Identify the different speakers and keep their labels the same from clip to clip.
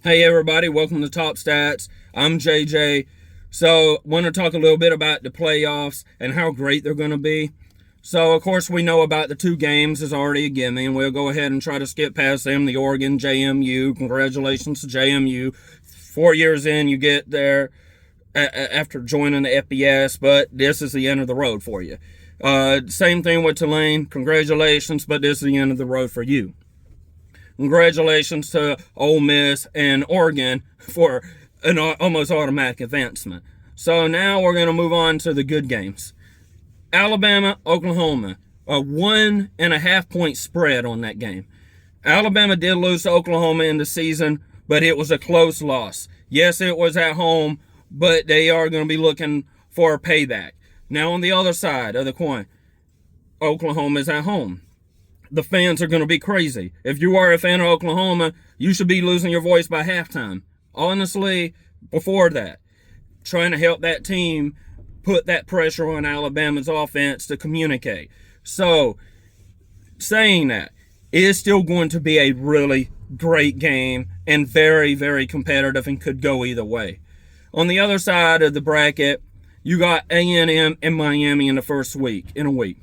Speaker 1: Hey everybody, welcome to Top Stats. I'm JJ. So, want to talk a little bit about the playoffs and how great they're going to be. So, of course, we know about the two games is already a gimme, and we'll go ahead and try to skip past them. The Oregon JMU. Congratulations to JMU. 4 years in, you get there after joining the FBS, but this is the end of the road for you. Same thing with Tulane. Congratulations, but this is the end of the road for you. Congratulations to Ole Miss and Oregon for an almost automatic advancement. So now we're going to move on to the good games. Alabama, Oklahoma, a 1.5 point spread on that game. Alabama did lose to Oklahoma in the season, but it was a close loss. Yes, it was at home, but they are going to be looking for a payback. Now on the other side of the coin, Oklahoma is at home. The fans are going to be crazy. If you are a fan of Oklahoma, you should be losing your voice by halftime. Honestly, before that, trying to help that team put that pressure on Alabama's offense to communicate. So, saying that, it is still going to be a really great game and very, very competitive and could go either way. On the other side of the bracket, you got A&M and Miami in a week.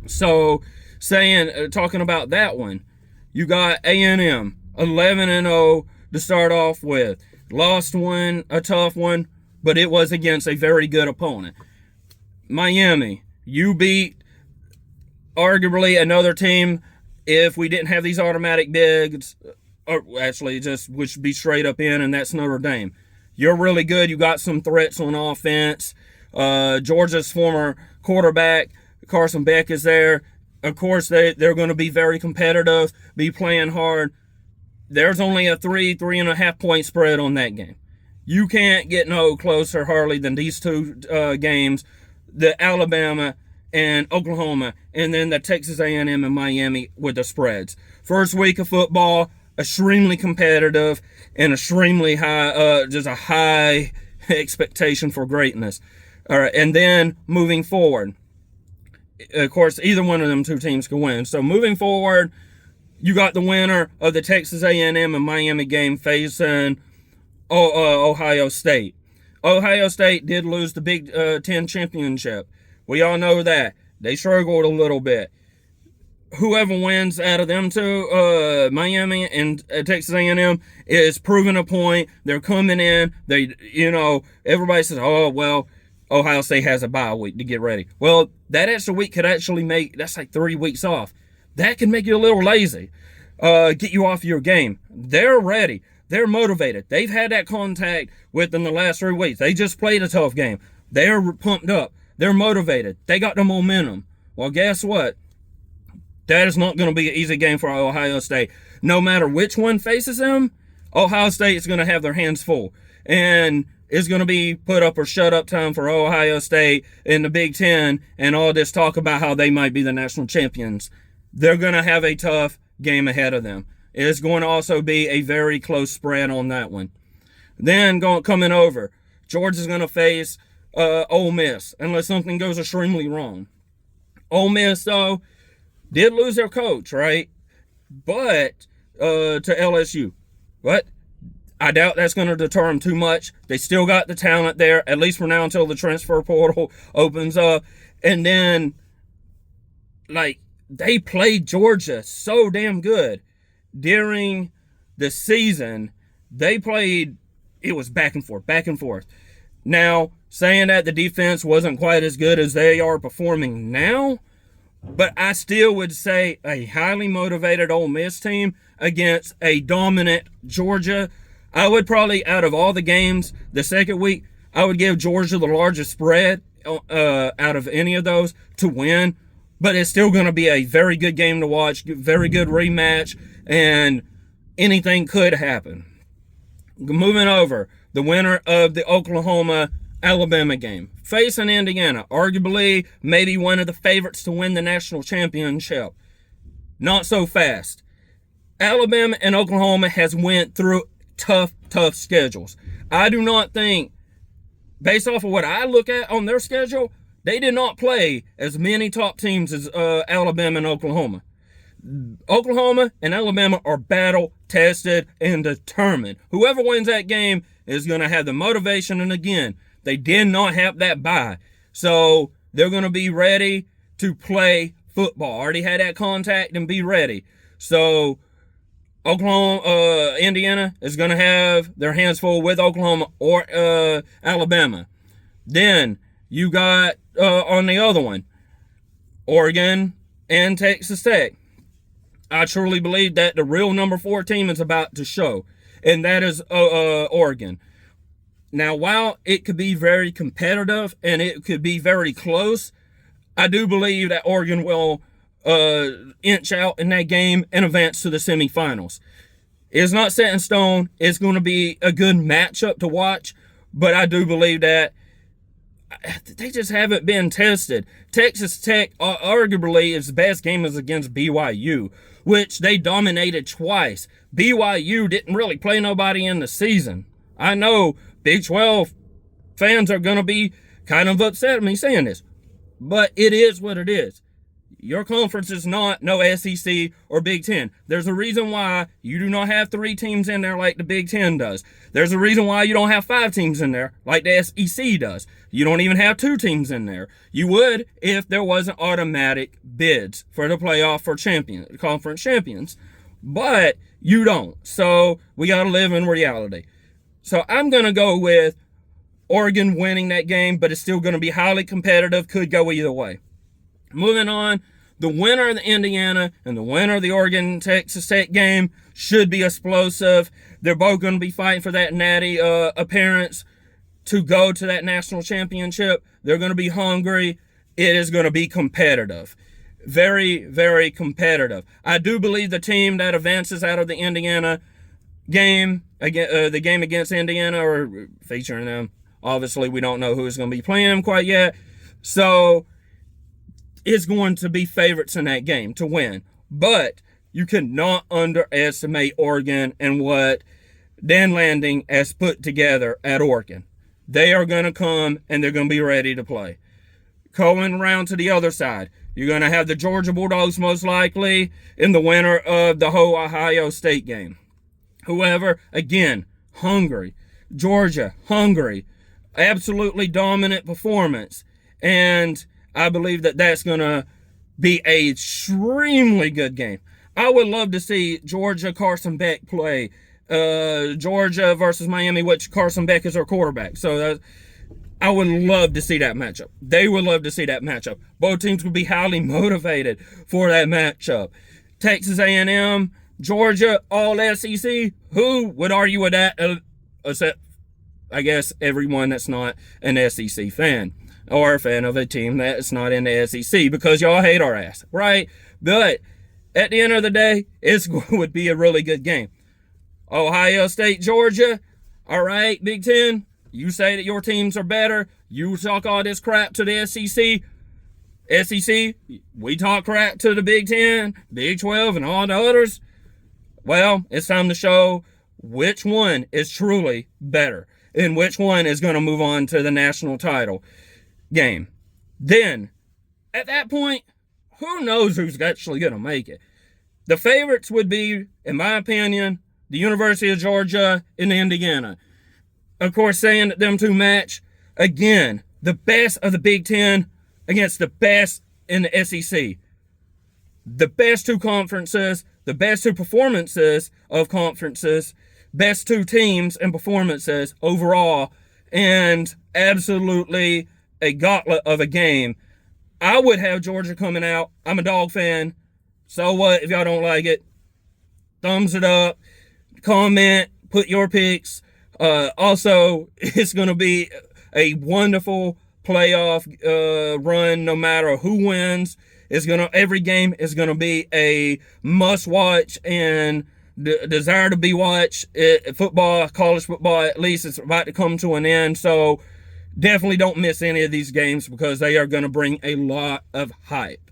Speaker 1: So, talking about that one, you got A&M 11-0 to start off with. Lost one, a tough one, but it was against a very good opponent. Miami, you beat arguably another team. If we didn't have these automatic bids, or actually just would be straight up in, and that's Notre Dame. You're really good. You got some threats on offense. Georgia's former quarterback Carson Beck is there. Of course, they're going to be very competitive, be playing hard. There's only a 3.5 point spread on that game. You can't get no closer, hardly, than these two games, the Alabama and Oklahoma, and then the Texas A&M and Miami with the spreads. First week of football, extremely competitive and extremely high, just a high expectation for greatness. All right, and then moving forward, of course, either one of them two teams can win. So moving forward, you got the winner of the Texas A&M and Miami game facing Ohio State. Ohio State did lose the Big Ten championship. We all know that. They struggled a little bit. Whoever wins out of them two, Miami and Texas A&M, is proving a point. They're coming in. Everybody says, oh, well, Ohio State has a bye week to get ready. Well, that extra week could actually that's like 3 weeks off. That can make you a little lazy, get you off your game. They're ready. They're motivated. They've had that contact within the last 3 weeks. They just played a tough game. They're pumped up. They're motivated. They got the momentum. Well, guess what? That is not going to be an easy game for Ohio State. No matter which one faces them, Ohio State is going to have their hands full. And it's going to be put up or shut up time for Ohio State in the Big Ten and all this talk about how they might be the national champions. They're going to have a tough game ahead of them. It's going to also be a very close spread on that one. Then coming over, Georgia's going to face Ole Miss unless something goes extremely wrong. Ole Miss, though, did lose their coach, right? But to LSU. But I doubt that's going to deter them too much. They still got the talent there, at least for now until the transfer portal opens up. And then, they played Georgia so damn good during the season. They played, it was back and forth. Now, saying that the defense wasn't quite as good as they are performing now, but I still would say a highly motivated Ole Miss team against a dominant Georgia. I would probably, out of all the games, the second week, I would give Georgia the largest spread out of any of those to win. But it's still going to be a very good game to watch, very good rematch, and anything could happen. Moving over, the winner of the Oklahoma-Alabama game, facing Indiana, arguably maybe one of the favorites to win the national championship. Not so fast. Alabama and Oklahoma has went through tough schedules. I do not think, based off of what I look at on their schedule, they did not play as many top teams as Alabama and Oklahoma. Oklahoma and Alabama are battle tested and determined. Whoever wins that game is going to have the motivation. And again, they did not have that bye. So they're going to be ready to play football. Already had that contact and be ready. So Indiana is going to have their hands full with Oklahoma or Alabama. Then you got on the other one, Oregon and Texas Tech. I truly believe that the real number 4 team is about to show, and that is Oregon. Now, while it could be very competitive and it could be very close, I do believe that Oregon will inch out in that game and advance to the semifinals. It's not set in stone. It's going to be a good matchup to watch, but I do believe that they just haven't been tested. Texas Tech, arguably, its best game is against BYU, which they dominated twice. BYU didn't really play nobody in the season. I know Big 12 fans are going to be kind of upset at me saying this, but it is what it is. Your conference is not no SEC or Big Ten. There's a reason why you do not have 3 teams in there like the Big Ten does. There's a reason why you don't have 5 teams in there like the SEC does. You don't even have 2 teams in there. You would if there wasn't automatic bids for the playoff for conference champions. But you don't. So we got to live in reality. So I'm going to go with Oregon winning that game, but it's still going to be highly competitive. Could go either way. Moving on, the winner of the Indiana and the winner of the Oregon-Texas Tech game should be explosive. They're both going to be fighting for that natty appearance to go to that national championship. They're going to be hungry. It is going to be competitive. Very, very competitive. I do believe the team that advances out of the Indiana game, the game against Indiana, or featuring them, obviously we don't know who's going to be playing them quite yet. So is going to be favorites in that game to win. But you cannot underestimate Oregon and what Dan Lanning has put together at Oregon. They are going to come and they're going to be ready to play. Going around to the other side, you're going to have the Georgia Bulldogs most likely in the winner of the whole Ohio State game. However, again, hungry. Georgia, hungry. Absolutely dominant performance. And I believe that that's going to be an extremely good game. I would love to see Georgia Carson Beck play. Georgia versus Miami, which Carson Beck is our quarterback. So I would love to see that matchup. They would love to see that matchup. Both teams would be highly motivated for that matchup. Texas A&M, Georgia, all SEC. Who would argue with that? Except, I guess, everyone that's not an SEC fan. Or a fan of a team that's not in the SEC, because y'all hate our ass, right? But at the end of the day, it would be a really good game. Ohio State, Georgia, all right, Big Ten, you say that your teams are better. You talk all this crap to the SEC. SEC, we talk crap to the Big Ten, Big 12, and all the others. Well, it's time to show which one is truly better and which one is going to move on to the national title game. Then, at that point, who knows who's actually going to make it? The favorites would be, in my opinion, the University of Georgia and Indiana. Of course, saying that them two match, again, the best of the Big Ten against the best in the SEC. The best 2 conferences, the best 2 performances of conferences, best 2 teams and performances overall, and absolutely a gauntlet of a game. I would have Georgia coming out. I'm a Dog fan. So what if y'all don't like it? Thumbs it up. Comment. Put your picks. Also, it's going to be a wonderful playoff run no matter who wins. Every game is going to be a must watch and desire to be watched. Football, college football, at least, it's about to come to an end. So definitely don't miss any of these games because they are going to bring a lot of hype.